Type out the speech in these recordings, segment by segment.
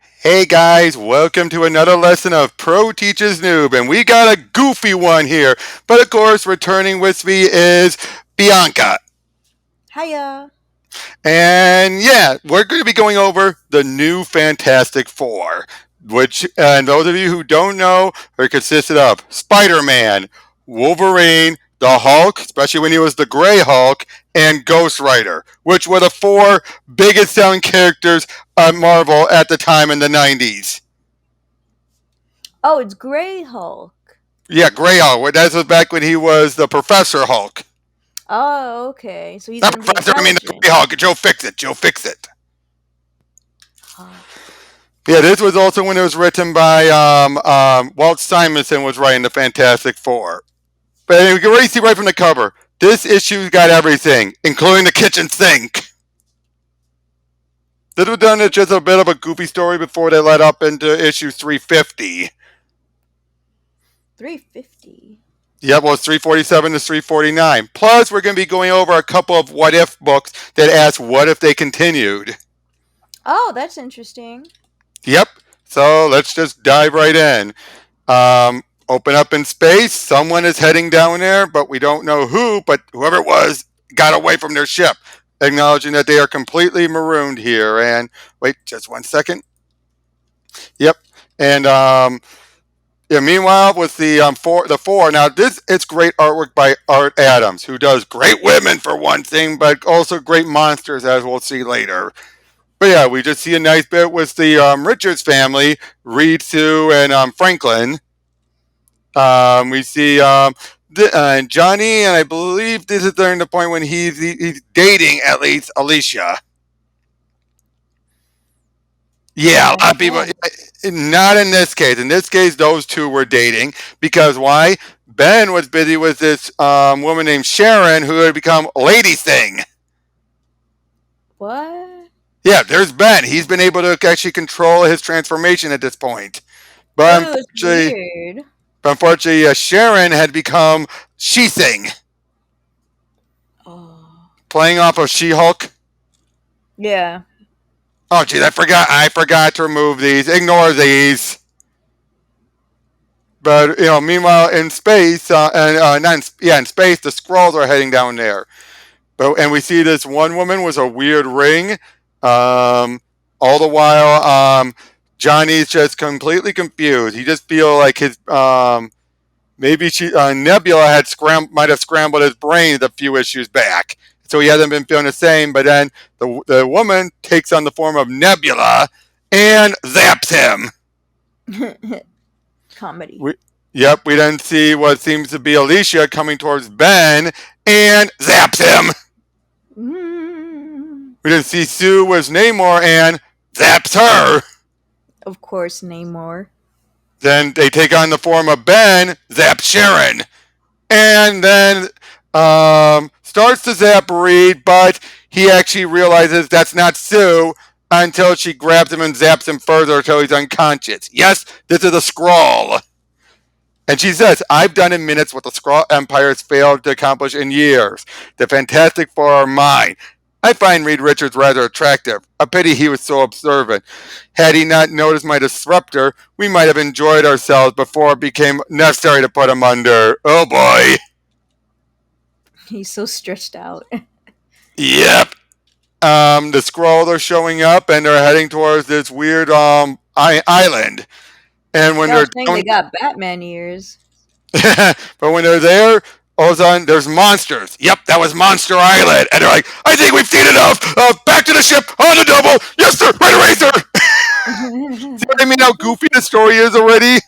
Hey guys, welcome to another lesson of Pro Teacher's Noob, and we got a goofy one here. But of course, returning with me is Bianca. Hiya. And yeah, we're going to be going over the new Fantastic Four, which, and those of you who don't know, are consisted of Spider-Man, Wolverine, the Hulk, especially when he was the Gray Hulk, and Ghost Rider, which were the four biggest selling characters at Marvel at the time in the 90s. Oh, it's Grey Hulk. Yeah, Gray Hulk. That was back when he was the Professor Hulk. Oh, okay. So he's Not gonna be Professor, I mean the intelligent. Gray Hulk. Joe Fix It. Joe Fix It. Huh. Yeah, this was also when it was written by Walt Simmonson was writing the Fantastic Four. But you can already see right from the cover, this issue's got everything, including the kitchen sink. This was done as just a bit of a goofy story before they led up into issue 350. 350. Yep, well, it's 347 to 349. Plus, we're going to be going over a couple of what if books that ask what if they continued. Oh, that's interesting. Yep, so let's just dive right in. Open up in space. Someone is heading down there, but we don't know who, but whoever it was got away from their ship, acknowledging that they are completely marooned here. And wait, just 1 second. Yep. And yeah, meanwhile, with the four now, this it's great artwork by Art Adams, who does great women for one thing, but also great monsters, as we'll see later. But yeah, we just see a nice bit with the Richards family, Reed, Sue, and Franklin. We see Johnny, and I believe this is during the point when he's dating at least Alicia. Yeah, a lot of people. Oh. Not in this case. In this case, those two were dating because why? Ben was busy with this woman named Sharon who had become Lady Thing. What? Yeah, there's Ben. He's been able to actually control his transformation at this point. But Oh, that's unfortunately, weird. Sharon had become She Thing, Oh. playing off of She Hulk. Yeah. Oh, geez, I forgot. I forgot to remove these. Ignore these. But meanwhile, in space, and not in, yeah, in space, the skrulls are heading down there. But and we see this one woman with a weird ring. All the while, Johnny's just completely confused. He just feel like his maybe Nebula had might have scrambled his brain a few issues back, so he hasn't been feeling the same. But then the woman takes on the form of Nebula and zaps him. Comedy. We, yep, we then see what seems to be Alicia coming towards Ben and zaps him. Mm. We then see Sue with Namor and zaps her. Of course, Namor. Then they take on the form of Ben, zaps Sharon. And then starts to zap Reed, but he actually realizes that's not Sue until she grabs him and zaps him further until he's unconscious. Yes, this is a skrull. And she says, I've done in minutes what the Skrull Empire has failed to accomplish in years. The Fantastic Four are mine. I find Reed Richards rather attractive. A pity he was so observant. Had he not noticed my disruptor, we might have enjoyed ourselves before it became necessary to put him under. Oh boy. He's so stressed out. Yep. The Skrulls are showing up and they're heading towards this weird island. And when Yeah, I they're was saying down they got Batman ears. but when they're there, all of a sudden there's monsters. Yep, that was Monster Island. And they're like, I think we've seen enough. Back to the ship on the double. Yes, sir. Right eraser. See what I mean? How goofy the story is already.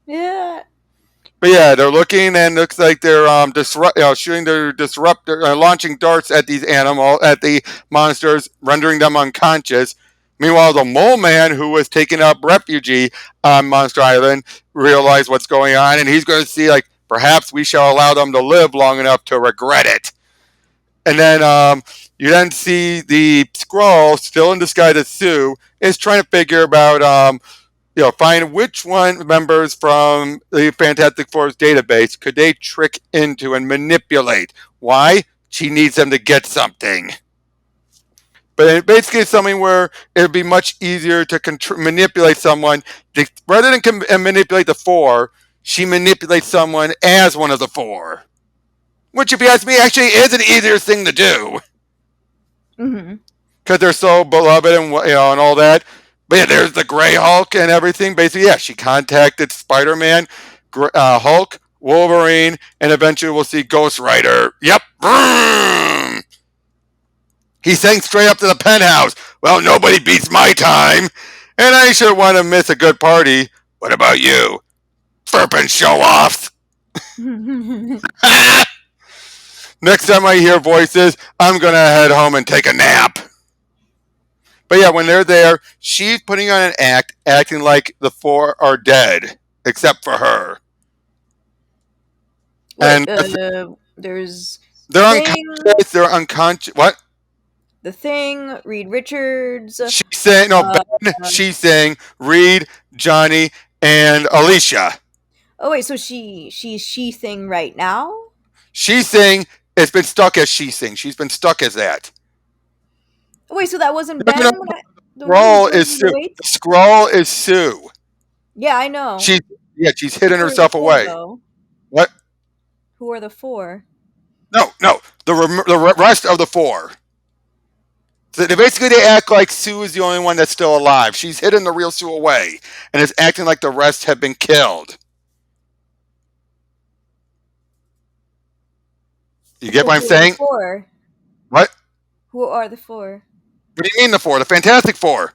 Yeah. But yeah, they're looking and looks like they're shooting their disruptor, launching darts at these at the monsters, rendering them unconscious. Meanwhile, the mole man who was taking up refugee on Monster Island realized what's going on, and he's going to see like perhaps we shall allow them to live long enough to regret it. And then you then see the Skrull, still in disguise as Sue, is trying to figure about find which one members from the Fantastic Four's database could they trick into and manipulate. Why? She needs them to get something. But it basically it's something where it would be much easier to manipulate someone. Rather than manipulate the four, she manipulates someone as one of the four. Which, if you ask me, actually is an easier thing to do. Hmm. Because they're so beloved and and all that. But yeah, there's the Gray Hulk and everything. Basically, yeah, she contacted Spider-Man, Hulk, Wolverine, and eventually we'll see Ghost Rider. Yep. Vroom! He sang straight up to the penthouse. Well, nobody beats my time. And I sure want to miss a good party. What about you? Furpin' show-offs. Next time I hear voices, I'm going to head home and take a nap. But yeah, when they're there, she's putting on an act, acting like the four are dead, except for her. Wait, And there's the they're thing, unconscious. They're unconscious. What? the thing, Reed Richards. She's saying, no, Ben, she's saying Reed, Johnny, and Alicia. Oh wait, so she's she thing right now? She's saying it's been stuck as she sings. She's been stuck as that. Oh, wait, so that wasn't No, no, Ben when the I the who was scroll doing is the Sue. weights? The scroll is Sue. Yeah, I know. She, yeah, she's hidden Who are the herself four away. though? What? Who are the four? No, no. The rest of the four. So basically, they act like Sue is the only one that's still alive. She's hidden the real Sue away, and is acting like the rest have been killed. You get So what I'm who are the saying? four? What? Who are the four? What do you mean the four? The Fantastic Four.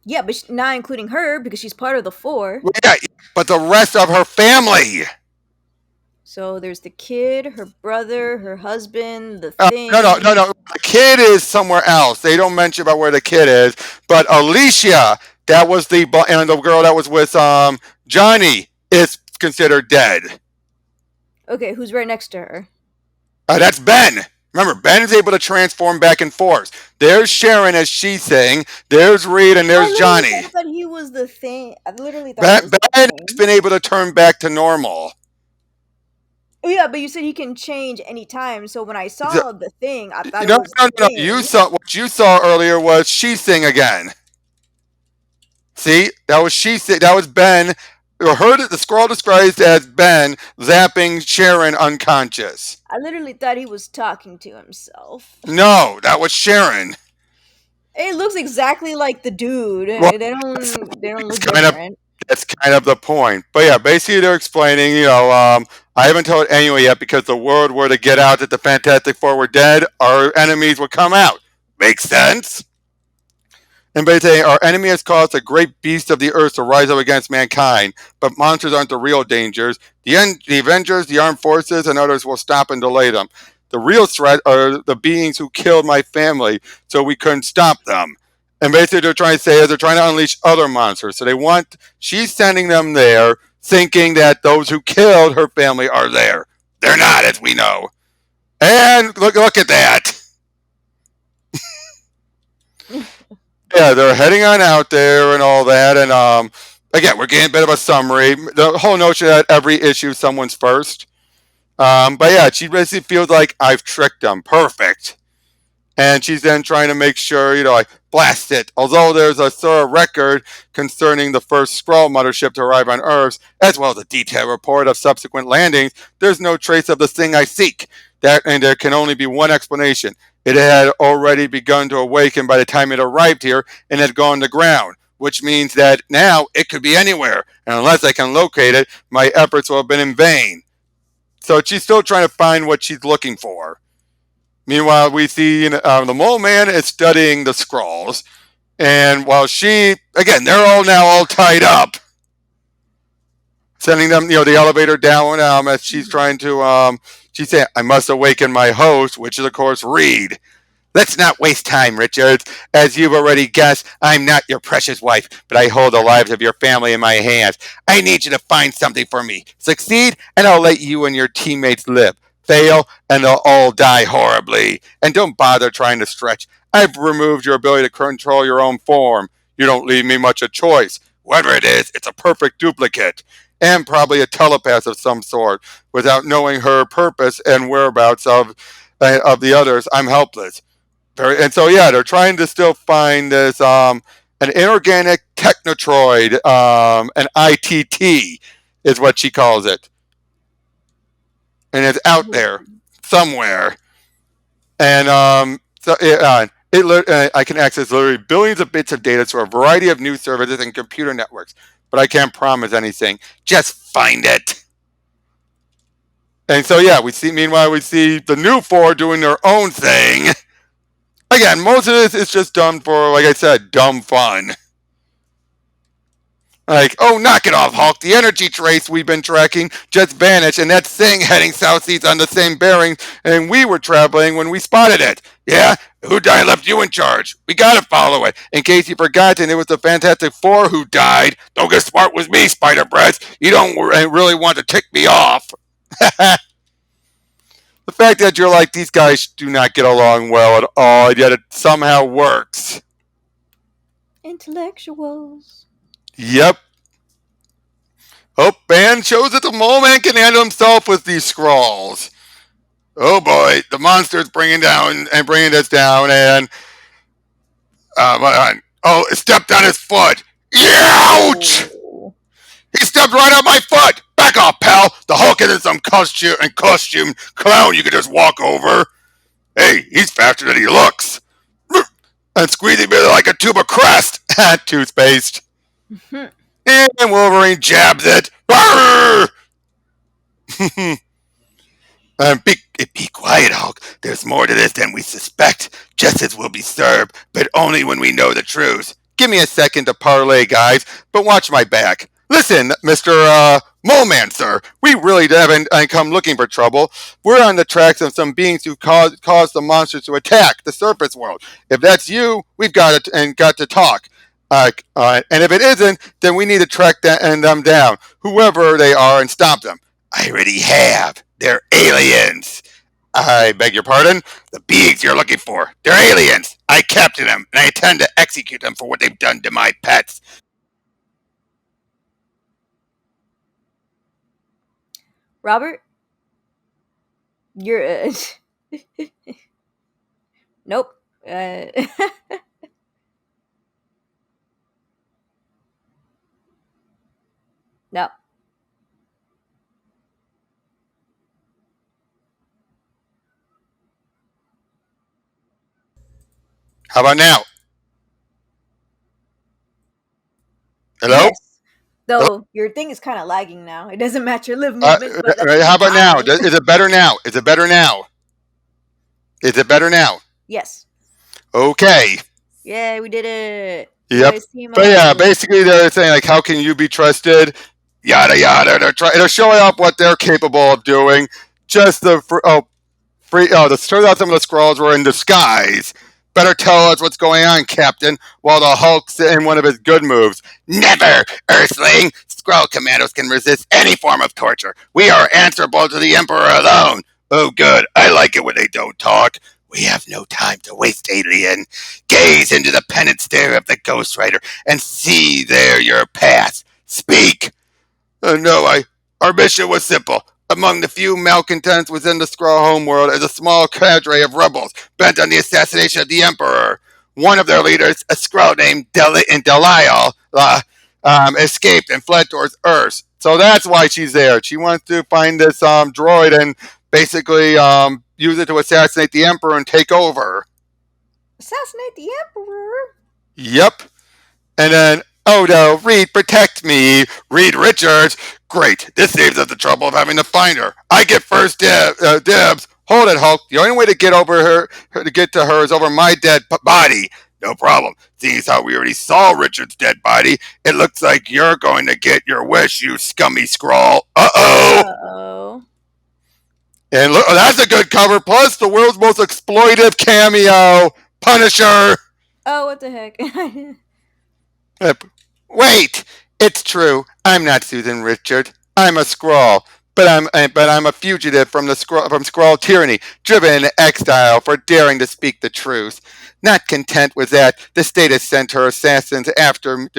Yeah, but not including her because she's part of the four. Well, yeah, but the rest of her family. So there's the kid, her brother, her husband, the No, no, no, thing. no. The kid is somewhere else. They don't mention about where the kid is. But Alicia, that was and the girl that was with Johnny, is considered dead. Okay, who's right next to her? That's Ben. Remember, Ben is able to transform back and forth. There's Sharon, as she's saying. There's Reed, and I there's literally Johnny. thought he was the thing. I literally thought he Ben was the has thing. been able to turn back to normal. Oh, yeah, but you said he can change anytime. So when I So, saw the thing, I thought it no, was no, the no, no. You thing. saw what you saw earlier was she sing again. See, that was she. That was Ben. Or heard it. The scroll described as Ben zapping Sharon unconscious. I literally thought he was talking to himself. No, that was Sharon. It looks exactly like the dude. Well, They don't that's look kind of different. that's kind of the point. But yeah, basically they're explaining. I haven't told anyone yet because the word were to get out that the Fantastic Four were dead. Our enemies would come out. Makes sense. And basically, our enemy has caused a great beast of the earth to rise up against mankind, but monsters aren't the real dangers. The Avengers, the armed forces, and others will stop and delay them. The real threat are the beings who killed my family, so we couldn't stop them. And basically, they're trying to say is they're trying to unleash other monsters. So she's sending them there, thinking that those who killed her family are there. They're not, as we know. And look at that. Yeah, they're heading on out there and all that. And again, we're getting a bit of a summary. The whole notion that every issue someone's first. But yeah, she basically feels like I've tricked them. Perfect. And she's then trying to make sure, I blast it. Although there's a thorough record concerning the first Skrull mothership to arrive on Earth, as well as a detailed report of subsequent landings, there's no trace of the thing I seek. And there can only be one explanation. It had already begun to awaken by the time it arrived here and had gone to ground, which means that now it could be anywhere. And unless I can locate it, my efforts will have been in vain. So she's still trying to find what she's looking for. Meanwhile, we see the Mole Man is studying the Skrulls, and while they're all tied up, sending them, the elevator down as she's trying to, she's saying, I must awaken my host, which is, of course, Reed. Let's not waste time, Richards. As you've already guessed, I'm not your precious wife, but I hold the lives of your family in my hands. I need you to find something for me. Succeed, and I'll let you and your teammates live. Fail, and they'll all die horribly. And don't bother trying to stretch. I've removed your ability to control your own form. You don't leave me much a choice. Whatever it is, it's a perfect duplicate. And probably a telepath of some sort. Without knowing her purpose and whereabouts of the others, I'm helpless. And so yeah, they're trying to still find this an inorganic technotroid, an ITT is what she calls it, and it's out there Ooh. somewhere. And I can access literally billions of bits of data through a variety of new services and computer networks, but I can't promise anything. Just find it. And so yeah, we see. Meanwhile, we see the new four doing their own thing. Again, most of this is just done for, like I said, dumb fun. Like, oh, knock it off, Hulk. The energy trace we've been tracking just vanished, and that thing heading southeast on the same bearing, and we were traveling when we spotted it. Yeah? Who died left you in charge? We gotta follow it. In case you've forgotten, it was the Fantastic Four who died. Don't get smart with me, Spider Breath. You don't really want to tick me off. The fact that you're like, these guys do not get along well at all, yet it somehow works. Intellectuals. Yep. Oh, Ban shows that the mole man can handle himself with these skrulls. Oh boy, the monster's bringing us down, and it stepped on his foot. Ouch! Oh. He stepped right on my foot. Back off, pal. The Hulk isn't some costume clown you could just walk over. Hey, he's faster than he looks. And squeezing me like a tube of crest. Toothpaste. And Wolverine jabs it. Be quiet, Hulk. There's more to this than we suspect. Justice will be served, but only when we know the truth. Give me a second to parlay, guys, but watch my back. Listen, Mr. Mole Man, sir, we really haven't come looking for trouble. We're on the tracks of some beings who caused the monsters to attack the surface world. If that's you, we've got to talk. And if it isn't, then we need to track them down, whoever they are, and stop them. I already have. They're aliens. I beg your pardon? The beings you're looking for. They're aliens. I captured them, and I intend to execute them for what they've done to my pets. Robert, you're. Nope. No. How about now? Hello? Yes. Hello? Though your thing is kind of lagging now. It doesn't match your lip movement, but that's How okay. about now? Is it better now? Is it better now? Is it better now? Yes. Okay. Yeah, we did it. Yep. Boys team But yeah, up. basically they're saying like, how can you be trusted? Yada yada. They're showing up what they're capable of doing. Just turns out some of the skrulls were in disguise. Better tell us what's going on, Captain, while the Hulk's in one of his good moves. Never, Earthling! Skrull commandos can resist any form of torture. We are answerable to the Emperor alone. Oh, good. I like it when they don't talk. We have no time to waste, alien. Gaze into the pennant stare of the Ghost Rider and see there your path. Speak! No, our mission was simple. Among the few malcontents within the Skrull homeworld is a small cadre of rebels bent on the assassination of the Emperor. One of their leaders, a Skrull named Delisle, escaped and fled towards Earth. So that's why she's there. She wants to find this droid and basically use it to assassinate the Emperor and take over. Assassinate the Emperor. Yep. And then, oh no, Reed, protect me. Reed Richards. Great. This saves us the trouble of having to find her. I get first dibs. Hold it, Hulk. The only way to get to get to her is over my dead body. No problem. Seeing as how we already saw Richard's dead body, it looks like you're going to get your wish, you scummy Skrull. Uh-oh. Uh-oh. And look, that's a good cover. Plus, the world's most exploitive cameo, Punisher. Oh, what the heck? Wait, it's true. I'm not Susan Richard. I'm a Skrull, but I'm a fugitive from Skrull tyranny, driven into exile for daring to speak the truth. Not content with that, the state has sent her assassins after me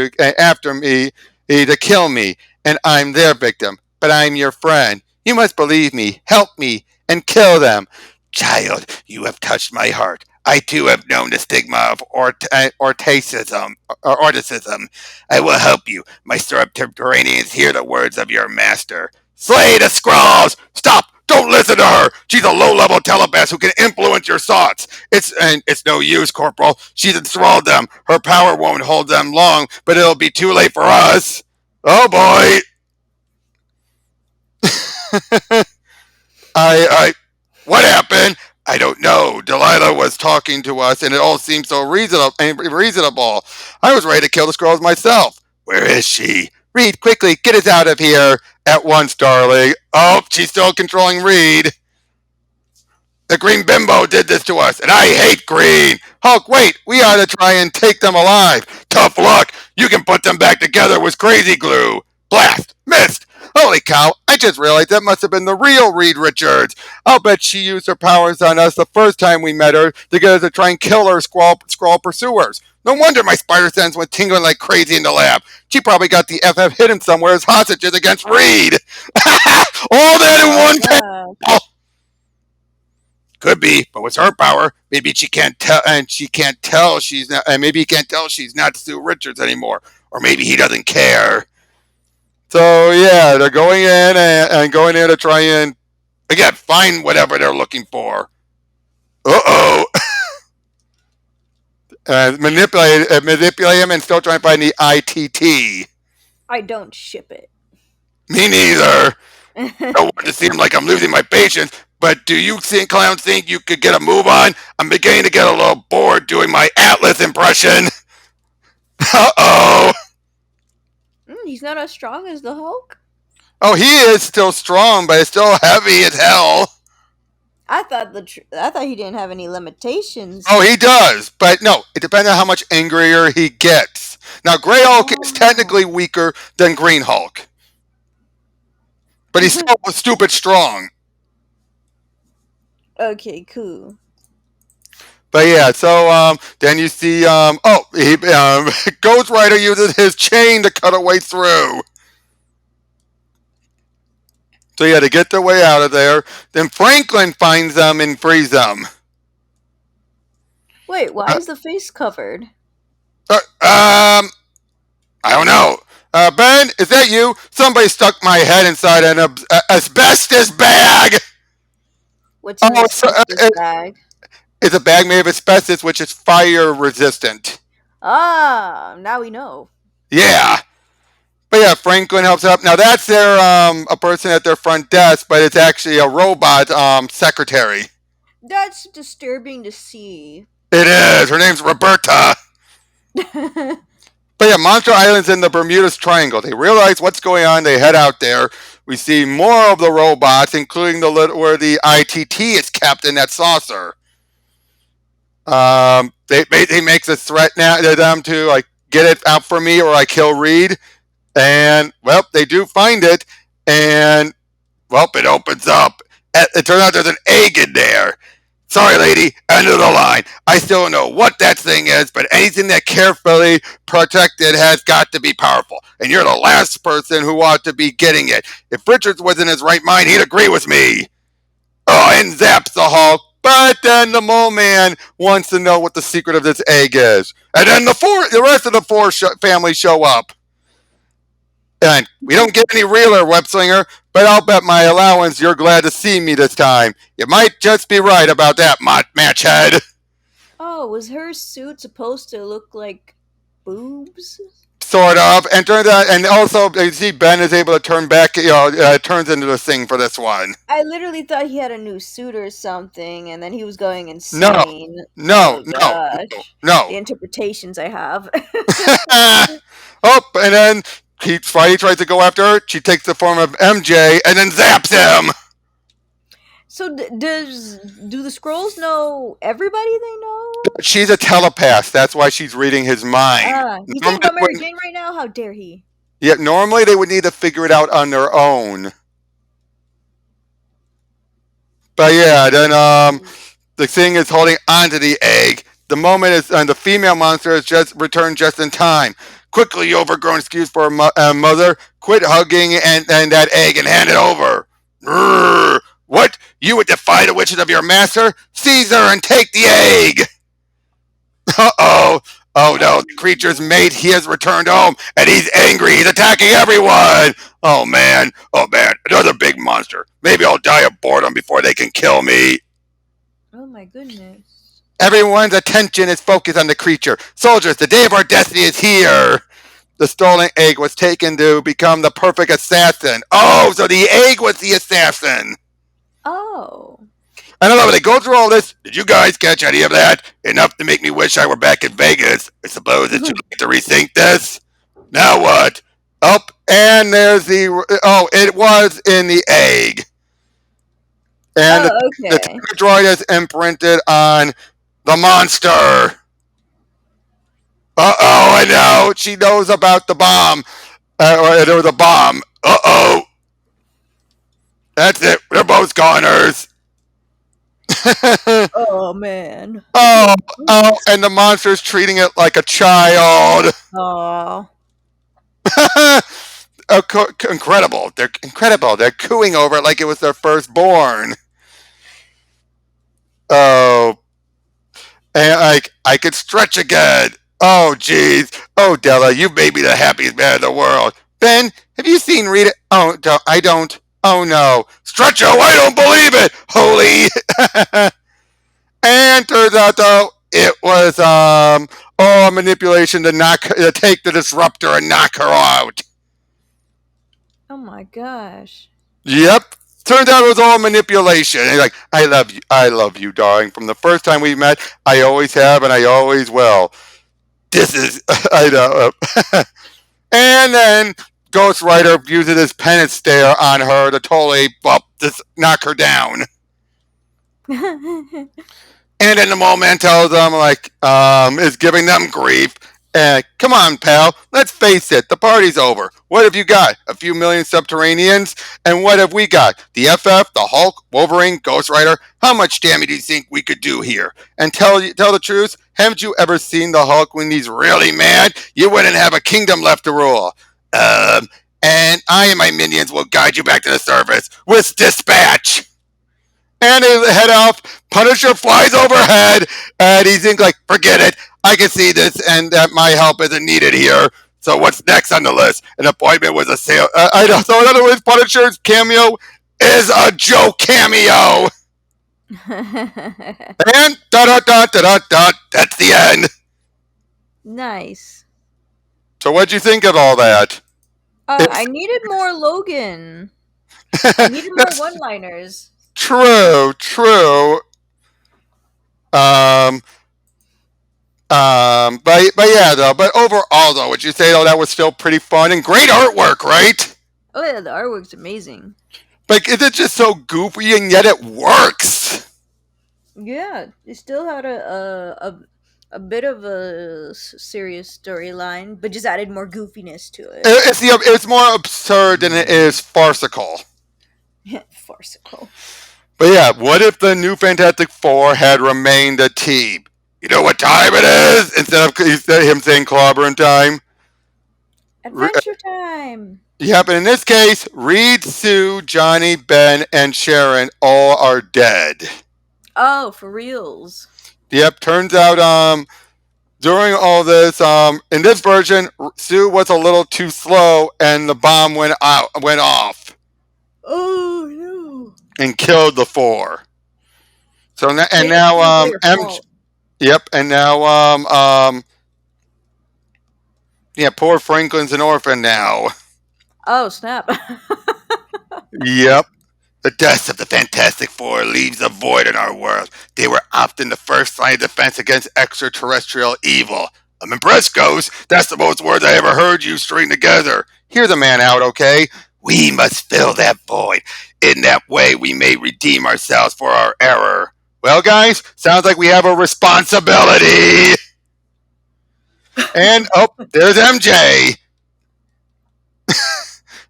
to kill me, and I'm their victim. But I'm your friend. You must believe me, help me, and kill them. Child, you have touched my heart. I too have known the stigma of ortacism or orticism. I will help you. My subterraneans hear the words of your master. Slay the skrulls! Stop! Don't listen to her. She's a low-level telepath who can influence your thoughts. It's no use, Corporal. She's enthralled them. Her power won't hold them long, but it'll be too late for us. Oh boy! I what happened? I don't know. Delilah was talking to us, and it all seemed so reasonable. I was ready to kill the skrulls myself. Where is she? Reed, quickly, get us out of here at once, darling. Oh, she's still controlling Reed. The green bimbo did this to us, and I hate green. Hulk, wait, we ought to try and take them alive. Tough luck. You can put them back together with crazy glue. Blast! Missed! Holy cow, I just realized that must have been the real Reed Richards. I'll bet she used her powers on us the first time we met her to get us to try and kill her skrall pursuers. No wonder my spider sense went tingling like crazy in the lab. She probably got the FF hidden somewhere as hostages against Reed. All that in Oh one yeah. panel. Could be, but with her power, maybe she can't tell, and she can't tell she's not, and maybe he can't tell she's not Sue Richards anymore, or maybe he doesn't care. So yeah, they're going in and going in to try and again find whatever they're looking for. Uh-oh. Manipulate him and still trying to find the ITT. I don't ship it. Me neither. I don't want to seem like I'm losing my patience, but do you clowns think you could get a move on? I'm beginning to get a little bored doing my Atlas impression. Uh-oh. He's not as strong as the Hulk. Oh, he is still strong, but it's still heavy as hell. I thought he didn't have any limitations. Oh, he does, but no, it depends on how much angrier he gets. Now, Grey Hulk is Oh. technically weaker than Green Hulk, but he's still stupid strong. Okay, cool. But yeah, so then you see, Ghost Rider uses his chain to cut a way through. So yeah, to get their way out of there. Then Franklin finds them and frees them. Wait, why Uh, is the face covered? I don't know. Ben, is that you? Somebody stuck my head inside an asbestos bag. What's Oh, an asbestos bag? it's a bag made of asbestos, which is fire resistant. Ah, now we know. Yeah. But yeah, Franklin helps out. Now that's their a person at their front desk, but it's actually a robot secretary. That's disturbing to see. It is. Her name's Roberta. But yeah, Monster Island's in the Bermuda Triangle. They realize what's going on. They head out there. We see more of the robots, including where the ITT is kept in that saucer. He makes a threat now to them to like get it out for me or I kill Reed. And well, they do find it, and well, it opens up. It turns out there's an egg in there. Sorry, lady, end of the line. I still don't know what that thing is, but anything that carefully protected has got to be powerful. And you're the last person who ought to be getting it. If Richards was in his right mind, he'd agree with me. Oh, and zaps the Hulk. But then the Mole Man wants to know what the secret of this egg is. And then the rest of the family show up. And we don't get any realer, Webslinger, but I'll bet my allowance you're glad to see me this time. You might just be right about that, Matchhead. Oh, was her suit supposed to look like boobs? Sort of. And turns out, and also, you see, Ben is able to turn back, turns into the thing for this one. I literally thought he had a new suit or something, and then he was going No, insane. no, Oh no, gosh, no. the interpretations I have. Oh, and then Friday tries to go after her. She takes the form of MJ and then zaps him. So do the scrolls know everybody they know? She's a telepath. That's why she's reading his mind. He thinking about Mary Jane right now? How dare he? Yeah, normally they would need to figure it out on their own. But yeah, then the thing is holding onto the egg. The moment is, and the female monster has just returned just in time. Quickly, you overgrown excuse for a mother. Quit hugging and that egg and hand it over. What? You would defy the wishes of your master? Seize her and take the egg! Uh-oh. Oh no, the creature's mate, he has returned home, and he's angry. He's attacking everyone. Oh man. Oh man. Another big monster. Maybe I'll die of boredom before they can kill me. Oh my goodness. Everyone's attention is focused on the creature. Soldiers, the day of our destiny is here. The stolen egg was taken to become the perfect assassin. Oh, so the egg was the assassin. Oh. And I love it. They go through all this. Did you guys catch any of that? Enough to make me wish I were back in Vegas. I suppose it's too late to rethink this. Now what? Up and there's the. Oh, it was in the egg. And Oh, the okay. droid is imprinted on the monster. Uh-oh, I know. She knows about the bomb. Or there was a bomb. Uh-oh. That's it. They're both goners. Oh man. Oh, oh, and the monster's treating it like a child. Oh. Incredible. They're incredible. They're cooing over it like it was their firstborn. Oh, and I could stretch again. Oh, jeez. Oh, Della, you made me the happiest man in the world. Ben, have you seen Rita? Oh, I don't. Oh, no. Stretcho, I don't believe it. Holy. And turns out, though, it was a manipulation to take the disruptor and knock her out. Oh my gosh. Yep. Turns out it was all manipulation. And like, I love you, darling. From the first time we met, I always have and I always will. This is, I know. And then Ghost Rider uses his penance stare on her to totally just knock her down. And in the moment tells them is giving them grief. And come on, pal, let's face it, the party's over. What have you got? A few million subterraneans? And what have we got? The FF, the Hulk, Wolverine, Ghost Rider? How much damage do you think we could do here? And tell the truth, haven't you ever seen the Hulk when he's really mad? You wouldn't have a kingdom left to rule. And I and my minions will guide you back to the surface with dispatch. And they head off. Punisher flies overhead, and he's like, "Forget it. I can see this, and that my help isn't needed here. So what's next on the list? An appointment with a sale. I know. So in other words, Punisher's cameo is a joke cameo. And da da da da da da. That's the end. Nice. So what'd you think of all that? I It's needed more Logan. I needed more that's one-liners. true, true. Um, but yeah, though. But overall, though, would you say though that was still pretty fun and great artwork, right? Oh yeah, the artwork's amazing. Like, is it just so goofy and yet it works? Yeah, it still had a bit of a serious storyline, but just added more goofiness to it. It's more absurd than it is farcical. Farcical. But yeah, what if the new Fantastic Four had remained a team? You know what time it is? Instead of him saying clobbering time. Adventure time. Yep, and in this case, Reed, Sue, Johnny, Ben, and Sharon all are dead. Oh, for reals. Yep, turns out during all this, in this version, Sue was a little too slow, and the bomb went off Oh no. and killed the four. So and Maybe it now was their fault. yep, and now yeah, poor Franklin's an orphan now. Oh snap. Yep. The deaths of the Fantastic Four leaves a void in our world. They were often the first line of defense against extraterrestrial evil. I'm impressed, Ghost. That's the most words I ever heard you string together. Hear the man out, okay? We must fill that void. In that way, we may redeem ourselves for our error. Well, guys, sounds like we have a responsibility. And, oh, there's MJ.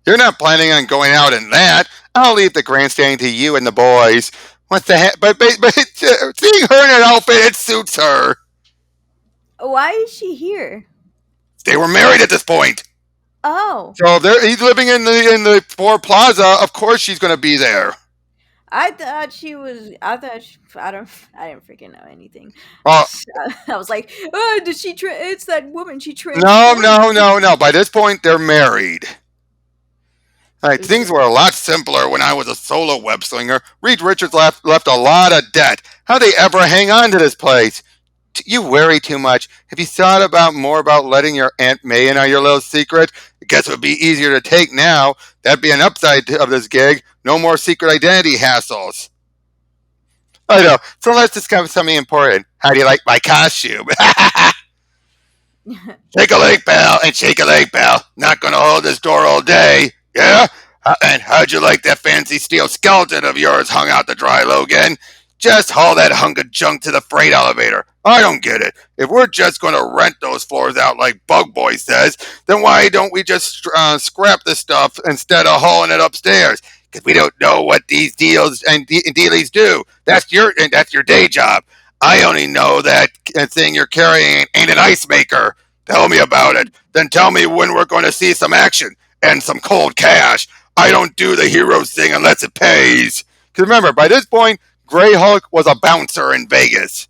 You're not planning on going out in that. I'll leave the grandstanding to you and the boys. What the heck? But seeing her in an outfit, it suits her. Why is she here? They were married at this point. Oh. So he's living in the Four Plaza. Of course she's going to be there. I thought she was. I thought she, I don't. I didn't freaking know anything. Oh, I was like, oh, did she? It's that woman. She no, transformed. no, no, no. By this point, they're married. All right, things were a lot simpler when I was a solo web slinger. Reed Richards left a lot of debt. How'd they ever hang on to this place? You worry too much. Have you thought about more about letting your Aunt May in on your little secret? I guess it would be easier to take now. That'd be an upside of this gig. No more secret identity hassles. I know. So let's discuss something important. How do you like my costume? Shake a leg, pal, and shake a leg, pal. Not gonna hold this door all day. Yeah? And how'd you like that fancy steel skeleton of yours hung out to dry, Logan? Just haul that hunk of junk to the freight elevator. I don't get it. If we're just gonna rent those floors out like Bug Boy says, then why don't we just scrap the stuff instead of hauling it upstairs? Because we don't know what these deals and dealies do. That's your day job. I only know that thing you're carrying ain't an ice maker. Tell me about it. Then tell me when we're going to see some action and some cold cash. I don't do the hero thing unless it pays. Because remember, by this point, Grey Hulk was a bouncer in Vegas.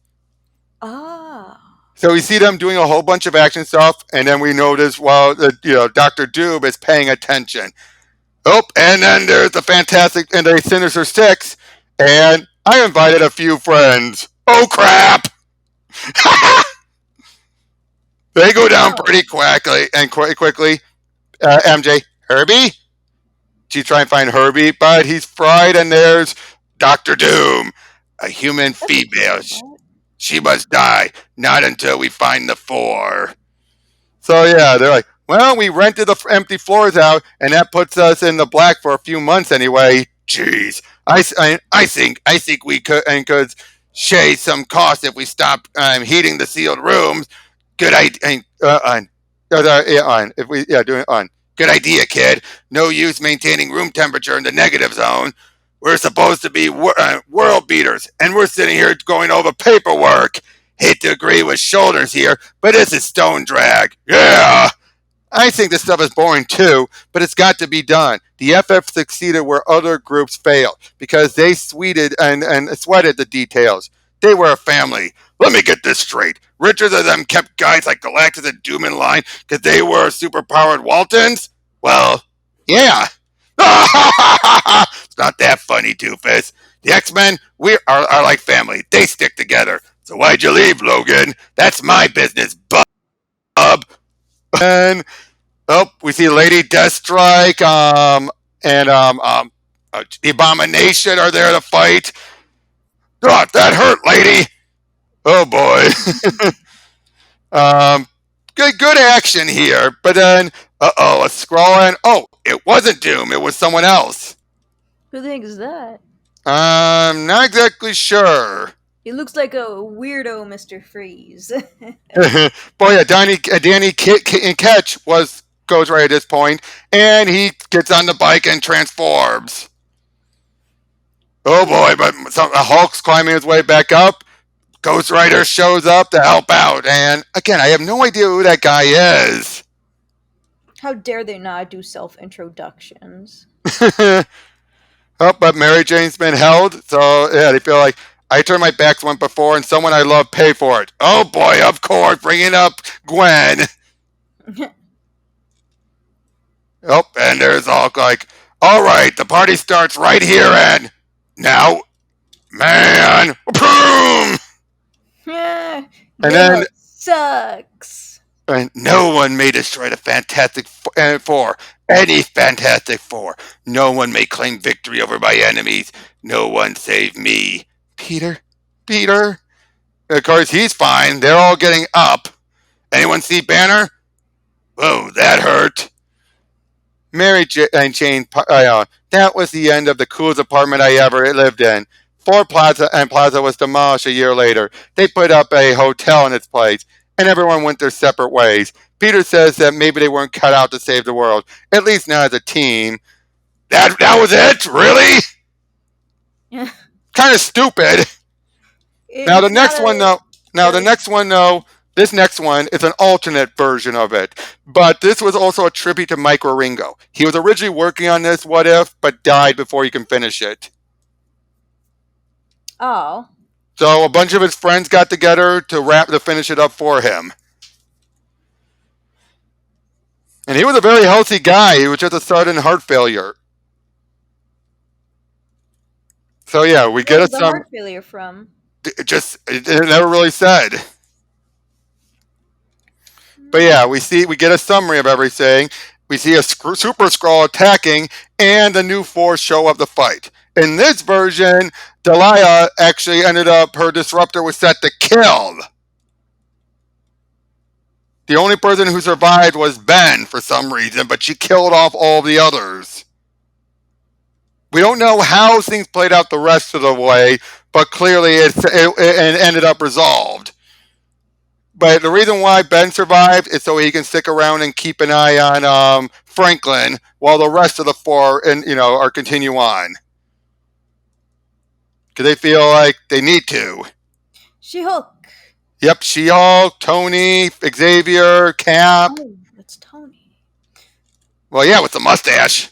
Ah. So we see them doing a whole bunch of action stuff, and then we notice while Doctor Doom is paying attention. Oh, and then there's the Fantastic and the Sinister Six, and I invited a few friends. Oh crap! They go down Oh. pretty quickly. MJ, Herbie? She try and find Herbie, but he's fried, and there's Doctor Doom, a human That's female. unfortunate. She must die, not until we find the four. So yeah, they're like, well, we rented the empty floors out, and that puts us in the black for a few months anyway. Jeez, I think we could shave some cost if we stop heating the sealed rooms. Good idea. If we doing on. Good idea, kid. No use maintaining room temperature in the negative zone. We're supposed to be world beaters, and we're sitting here going over paperwork. Hate to agree with shoulders here, but this is stone drag. Yeah. I think this stuff is boring too, but it's got to be done. The FF succeeded where other groups failed because they and sweated the details. They were a family. Let me get this straight. Richards and them kept guys like Galactus and Doom in line because they were superpowered Waltons? Well, yeah. It's not that funny, Doofus. The X-Men, are like family. They stick together. So why'd you leave, Logan? That's my business, bub. And we see Lady Deathstrike, and Abomination are there to fight. Oh, that hurt, lady. Oh boy. um, good action here, but then, a scroll, and it wasn't Doom. It was someone else. Who the heck is that? Not exactly sure. He looks like a weirdo, Mr. Freeze. Boy, yeah, Danny Ketch goes right at this point, and he gets on the bike and transforms. Oh boy, but Hulk's climbing his way back up. Ghost Rider shows up to help out, and again, I have no idea who that guy is. How dare they not do self introductions? But Mary Jane's been held, so yeah, they feel like I turned my back once before, and someone I love pay for it. Oh boy, of course, bringing up Gwen. And there's Hulk like, all right, the party starts right here, and now, man, boom! Yeah, And Grey then Hulk sucks. no one may destroy the Fantastic Four. Any Fantastic Four. No one may claim victory over my enemies. No one save me. Peter. Of course, he's fine. They're all getting up. Anyone see Banner? Whoa, that hurt. Mary Jane, that was the end of the coolest apartment I ever lived in. Four Plaza was demolished a year later. They put up a hotel in its place, and everyone went their separate ways. Peter says that maybe they weren't cut out to save the world, at least not as a team. That was it? Really? Kind of stupid. Now the It's not next one, a. though. Now the Really? next one, though. This next one is an alternate version of it, but this was also a tribute to Mike Wieringo. He was originally working on this What If, but died before he can finish it. Oh. So a bunch of his friends got together to finish it up for him. And he was a very healthy guy. He was just a sudden heart failure. So yeah, we Where get was us the some. heart failure from? It never really said. But Hmm. yeah, we get a summary of everything. We see a super skrull attacking, and the new force show up to fight. In this version, Delia actually ended up her disruptor was set to kill. The only person who survived was Ben for some reason, but she killed off all the others. We don't know how things played out the rest of the way, but clearly it ended up resolved. But the reason why Ben survived is so he can stick around and keep an eye on Franklin while the rest of the four and are continue on because they feel like they need to. She Hulk. Yep, She-Hulk, Tony, Xavier, Cap. Oh, it's Tony. Well, yeah, with the mustache.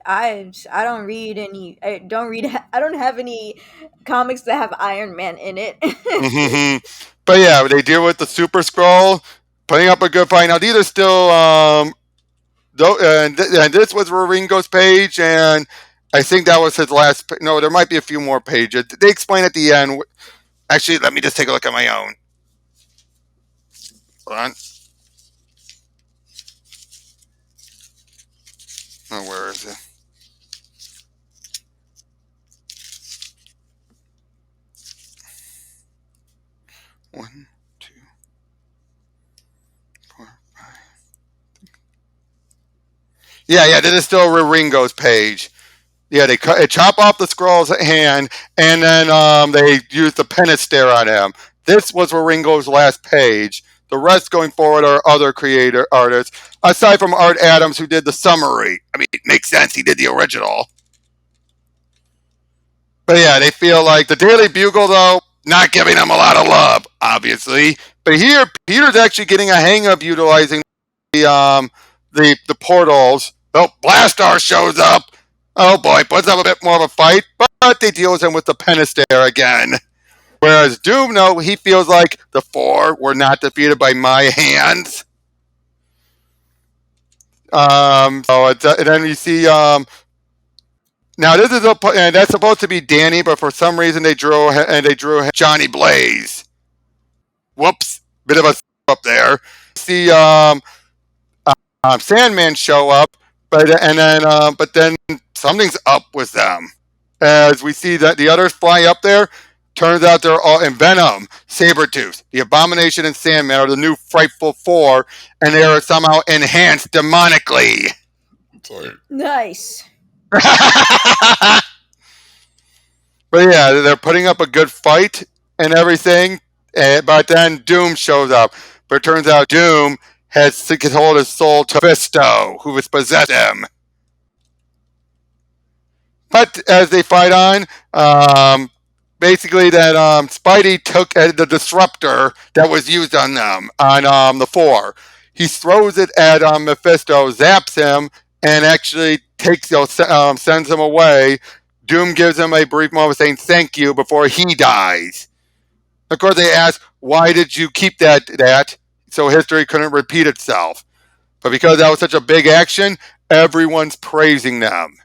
I don't read any. I don't read. I don't have any comics that have Iron Man in it. Mm-hmm. But yeah, they deal with the Super Skrull, putting up a good fight. Now these are still and this was Ringo's page, and I think that was his last. No, there might be a few more pages. They explain at the end. Actually, let me just take a look at my own. Hold on. Oh, where is it? One, two, four, five. Yeah. This is still Ringo's page. Yeah, they chop off the Skrull's hand, and then they use the penance stare on him. This was Ringo's last page. The rest going forward are other creator artists, aside from Art Adams, who did the summary. I mean, it makes sense. He did the original. But yeah, they feel like the Daily Bugle, though, not giving them a lot of love, obviously. But here, Peter's actually getting a hang of utilizing the portals. Oh, Blastar shows up. Oh boy, puts up a bit more of a fight, but they deal with him with the Penistare again. Whereas Doom, no, he feels like the four were not defeated by my hands. And then you see now this is and that's supposed to be Danny, but for some reason they drew Johnny Blaze. Whoops, bit of a up there. See Sandman show up, but then something's up with them. As we see that the others fly up there, turns out they're all in Venom, Sabretooth, the Abomination, and Sandman are the new Frightful Four, and they are somehow enhanced demonically. Nice. But yeah, they're putting up a good fight and everything. But then Doom shows up. But it turns out Doom has controlled his soul to Fisto, who has possessed him. But as they fight on, basically that Spidey took the disruptor that was used on them, on the four. He throws it at Mephisto, zaps him, and actually sends him away. Doom gives him a brief moment saying thank you before he dies. Of course, they ask, why did you keep that so history couldn't repeat itself? But because that was such a big action, everyone's praising them.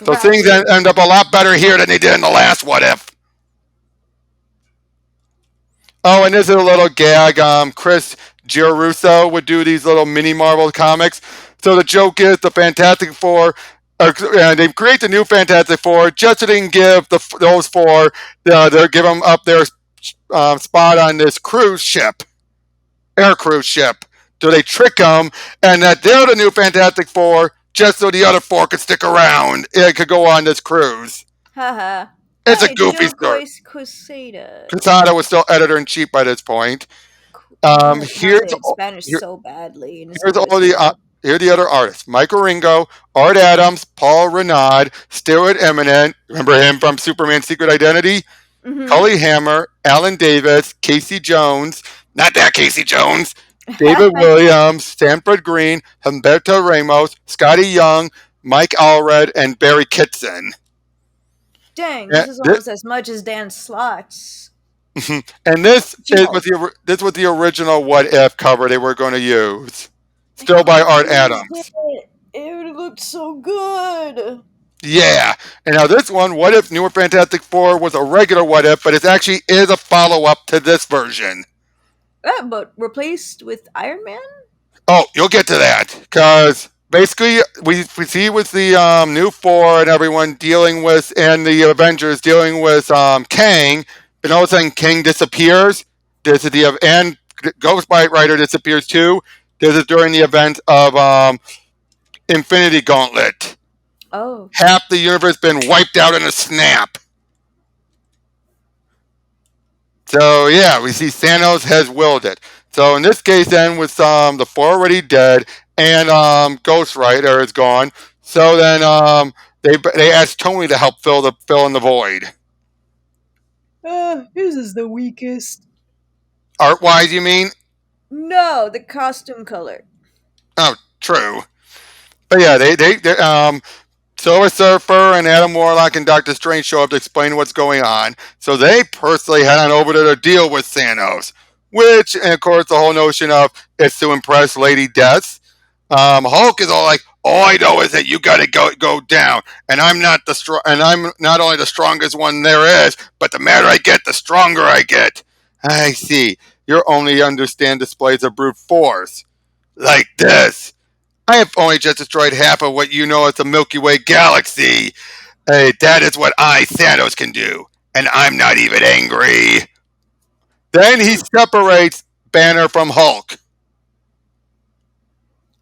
So things Right. end up a lot better here than they did in the last What If. Oh, and this is a little gag. Chris Giarrusso would do these little mini Marvel comics. So the joke is the Fantastic Four, they create the new Fantastic Four just so they can give those four, they give them up their spot on this cruise ship, air cruise ship. So they trick them, and that they're the new Fantastic Four just so the other four could stick around. It could go on this cruise. Haha. It's a Hey, goofy Joe story. Quesada. Quesada was still editor in chief by this point. I want to Here's pronounce it in Spanish here, so badly, and it's here's all the Quesada. here are the other artists: Michael Ringo, Art Adams, Paul Renaud, Stuart Eminent. Remember him from Superman: Secret Identity? Mm-hmm. Cully Hammer, Alan Davis, Casey Jones. Not that Casey Jones. David Williams, Stanford Green, Humberto Ramos, Scotty Young, Mike Allred, and Barry Kitson. Dang, And this is this, almost as much as Dan Slott's and this was She-Hulk. this was the original What If cover they were going to use, still They by Art used Adams. it. It looked so good. Yeah, and now this one, What If Newer Fantastic Four was a regular What If, but it actually is a follow up to this version. But replaced with Iron Man? Oh, you'll get to that because basically we see with the new four and everyone dealing with and the Avengers dealing with Kang, and all of a sudden Kang disappears. This is the and Ghost Rider disappears too. This is during the event of Infinity Gauntlet. Oh. Half the universe been wiped out in a snap. So yeah, we see Thanos has willed it. So in this case, then with the four already dead and Ghost Rider is gone. So then they asked Tony to help fill in the void. His is the weakest. Art wise, you mean? No, the costume color. Oh, true. But yeah, they Silver Surfer and Adam Warlock and Doctor Strange show up to explain what's going on. So they personally head on over to deal with Thanos, which, and of course, the whole notion of it's to impress Lady Death. Hulk is all like, all I know is that you got to go down, and I'm not only the strongest one there is, but the madder I get, the stronger I get. I see. You only understand displays of brute force like this. I have only just destroyed half of what you know as the Milky Way galaxy. Hey, that is what I, Thanos, can do. And I'm not even angry. Then he separates Banner from Hulk.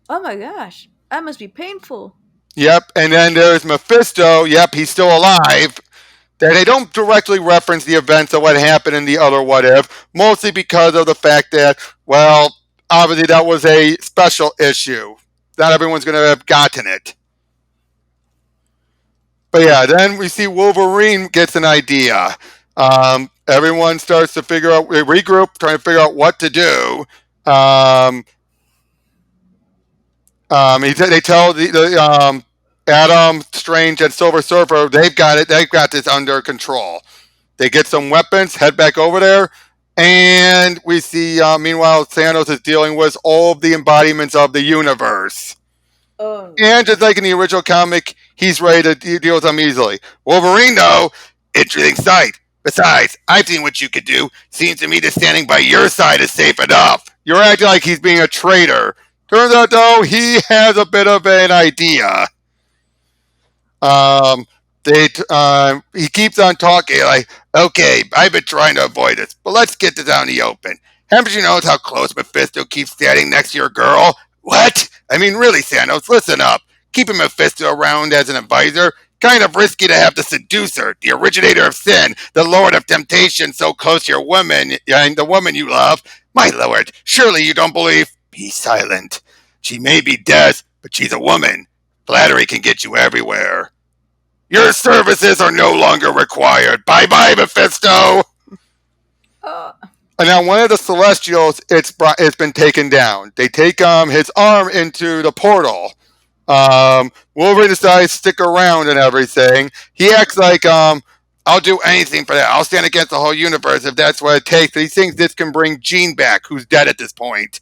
Oh my gosh, that must be painful. Yep, and then there's Mephisto. Yep, he's still alive. They don't directly reference the events of what happened in the other What If, mostly because of the fact that, well, obviously that was a special issue. Not everyone's going to have gotten it. But yeah, then we see Wolverine gets an idea. Everyone starts to figure out, they regroup, trying to figure out what to do. Um, they tell Adam, Strange, and Silver Surfer they've got it. They've got this under control. They get some weapons, head back over there, and we see. Meanwhile, Thanos is dealing with all of the embodiments of the universe. Oh. And just like in the original comic, he's ready to deal with them easily. Wolverine, though, interesting sight. Besides, I've seen what you could do. Seems to me that standing by your side is safe enough. You're acting like he's being a traitor. Turns out, though, he has a bit of an idea. Um, he keeps on talking like, okay, I've been trying to avoid this, but let's get this out in the open. Haven't you noticed how close Mephisto keeps standing next to your girl? What? I mean, really, Thanos, listen up. Keeping Mephisto around as an advisor, kind of risky to have the seducer, the originator of sin, the lord of temptation, so close to your woman and the woman you love. My lord, surely you don't believe? Be silent. She may be dead, but she's a woman. Flattery can get you everywhere. Your services are no longer required. Bye bye, Mephisto. Uh, And now one of the Celestials, it's been taken down. They take his arm into the portal. Wolverine decides to stick around and everything. He acts like I'll do anything for that. I'll stand against the whole universe if that's what it takes. He thinks this can bring Jean back, who's dead at this point.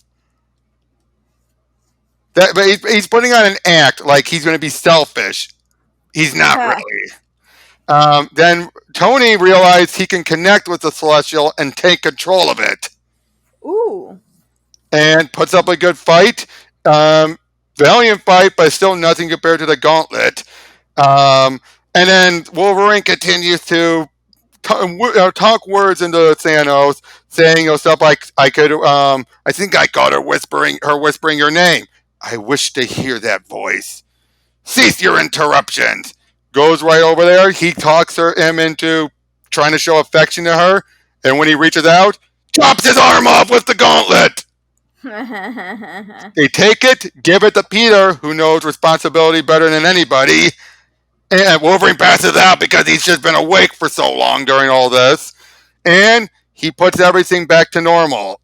But he's putting on an act like he's going to be selfish. He's not really. Then Tony realized he can connect with the Celestial and take control of it, ooh. and puts up a good fight. Valiant fight, but still nothing compared to the Gauntlet. And then Wolverine continues to talk words into Thanos, saying stuff like, I think I caught her whispering your name. I wish to hear that voice. Cease your interruptions. Goes right over there. He talks him into trying to show affection to her. And when he reaches out, chops his arm off with the gauntlet. They take it, give it to Peter, who knows responsibility better than anybody. And Wolverine passes out because he's just been awake for so long during all this. And he puts everything back to normal.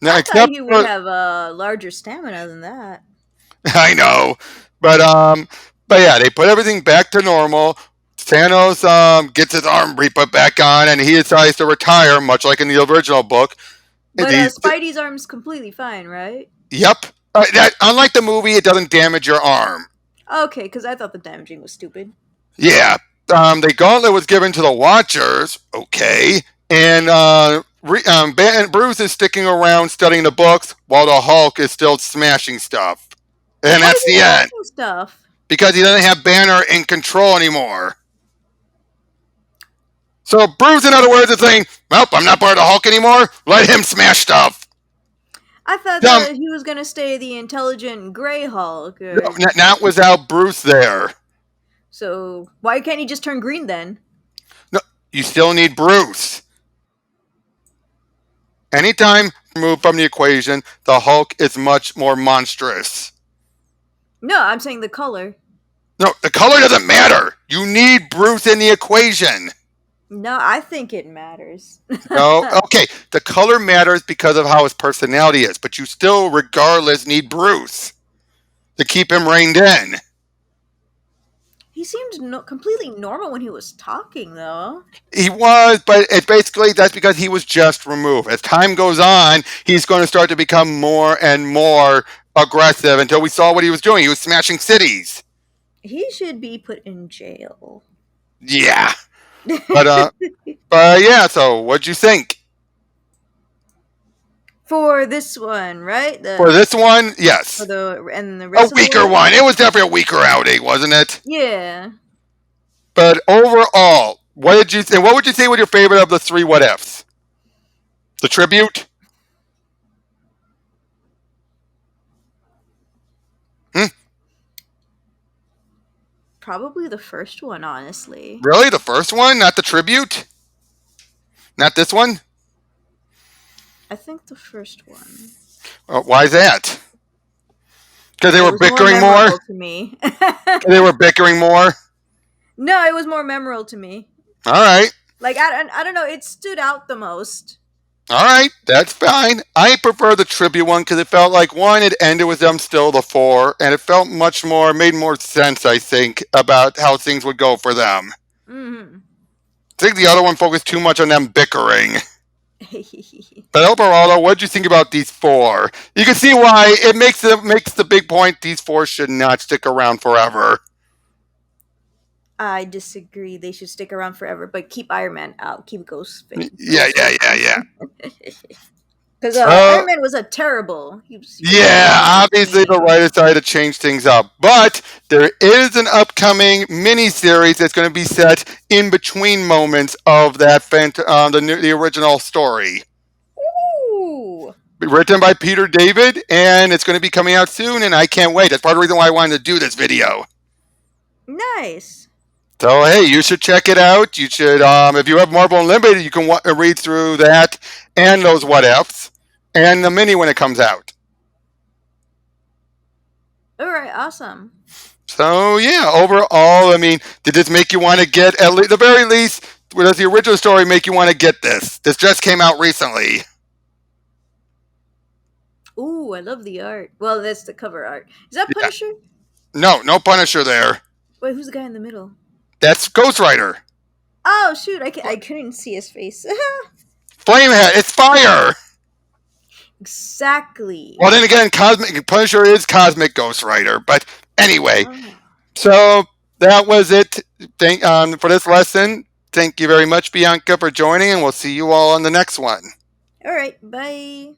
Now, I thought except he would for, have a larger stamina than that. I know, but yeah, they put everything back to normal. Thanos gets his arm re-put back on, and he decides to retire, much like in the original book. And But Spidey's arm's completely fine, right? yep. Unlike the movie, it doesn't damage your arm. Okay, because I thought the damaging was stupid. Yeah. The gauntlet was given to the Watchers. Okay. And Bruce is sticking around studying the books while the Hulk is still smashing stuff. And Why is that's he the end. smashing stuff? Because he doesn't have Banner in control anymore. So Bruce, in other words, is saying, well, I'm not part of the Hulk anymore. Let him smash stuff. I thought Dumb. that he was gonna stay the intelligent Gray Hulk. Not without Bruce there. So why can't he just turn green then? No, you still need Bruce. Anytime removed from the equation, the Hulk is much more monstrous. No, I'm saying the color. No, the color doesn't matter. You need Bruce in the equation. No, I think it matters. No, okay. The color matters because of how his personality is, but you still, regardless, need Bruce to keep him reined in. He seemed completely normal when he was talking, though. He was, but it's basically that's because he was just removed. As time goes on, he's going to start to become more and more aggressive until we saw what he was doing. He was smashing cities. He should be put in jail. Yeah, but yeah. So, what'd you think For this one, right? for this one? Yes, For the and the a rest of weaker the one. It was definitely a weaker outing, wasn't it? Yeah. But overall, what did you think? What would you say was your favorite of the three what ifs? The tribute? Hmm? Probably the first one, honestly. Really? The first one? Not the tribute? Not this one? I think the first one. Why is that? Because they It were was more bickering more? memorable to me. They were bickering more? No, it was more memorable to me. All right. Like I don't know, it stood out the most. All right. That's fine. I prefer the tribute one because it felt like, one, it ended with them still the four, and it felt much more, made more sense, I think, about how things would go for them. Mm-hmm. I think the other one focused too much on them bickering. But overall, though, what did you think about these four? You can see why it makes the big point these four should not stick around forever. I disagree. They should stick around forever, but keep Iron Man out. Keep Yeah, Ghost yeah, Face. yeah, yeah. Because So, Iron Man was a terrible. He was yeah, horrible to obviously the me. writer decided to change things up. But there is an upcoming mini-series that's going to be set in between moments of that the original story. Ooh, Written by Peter David, and it's going to be coming out soon, and I can't wait. That's part of the reason why I wanted to do this video. nice. So hey, you should check it out. You should, if you have Marvel Unlimited, you can read through that and those what ifs and the mini when it comes out. All right, awesome. So yeah, overall, I mean, did this make you want to get at the very least? Does the original story make you want to get this? This just came out recently. Ooh, I love the art. Well, that's the cover art. Is that Yeah. Punisher? No Punisher there. Wait, who's the guy in the middle? That's Ghost Rider. Oh shoot, I couldn't see his face. Flamehead. It's fire. Exactly. Well, then again, Cosmic Punisher is Cosmic Ghost Rider. But anyway, Oh. so that was it. For this lesson. Thank you very much, Bianca, for joining, and we'll see you all on the next one. All right, bye.